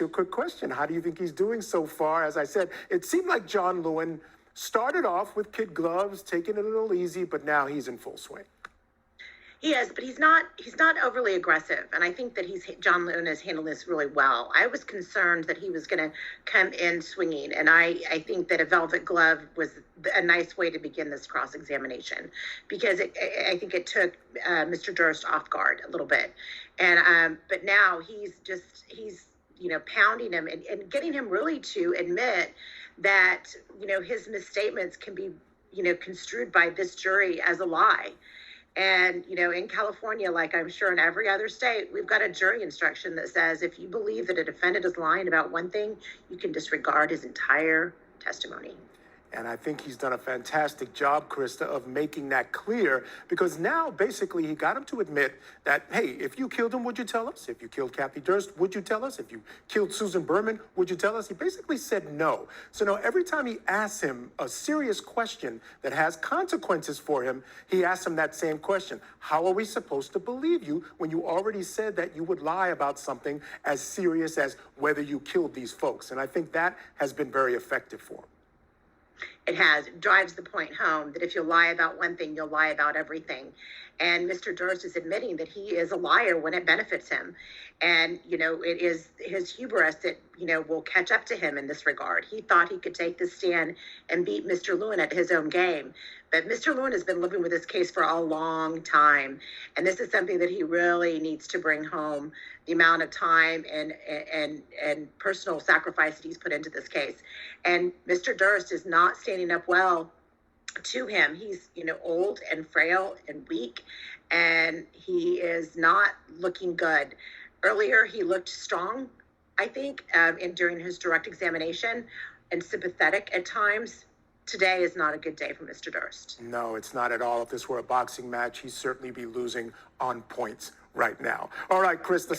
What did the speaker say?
you a quick question. How do you think he's doing so far? As I said, it seemed like John Lewin started off with kid gloves, taking it a little easy, but now he's in full swing. He is, but he's not overly aggressive, and I think that John Lewin has handled this really well. I was concerned that he was going to come in swinging, and I think that a velvet glove was a nice way to begin this cross-examination, because I think it took Mr. Durst off guard a little bit, and but now he's pounding him and getting him really to admit that his misstatements can be construed by this jury as a lie. And, in California, like I'm sure in every other state, we've got a jury instruction that says if you believe that a defendant is lying about one thing, you can disregard his entire testimony. And I think he's done a fantastic job, Christa, of making that clear, because now basically he got him to admit that, hey, if you killed him, would you tell us? If you killed Kathy Durst, would you tell us? If you killed Susan Berman, would you tell us? He basically said no. So now every time he asks him a serious question that has consequences for him, he asks him that same question. How are we supposed to believe you when you already said that you would lie about something as serious as whether you killed these folks? And I think that has been very effective for him. It drives the point home that if you lie about one thing, you'll lie about everything. And Mr. Durst is admitting that he is a liar when it benefits him. And, it is his hubris that, will catch up to him in this regard. He thought he could take the stand and beat Mr. Lewin at his own game. But Mr. Lewin has been living with this case for a long time. And this is something that he really needs to bring home, the amount of time and personal sacrifice that he's put into this case. And Mr. Durst is not standing up well to him. He's, old and frail and weak, and he is not looking good. Earlier, he looked strong, I think, during his direct examination, and sympathetic at times. Today is not a good day for Mr. Durst. No, it's not at all. If this were a boxing match, he'd certainly be losing on points right now. All right, Christa.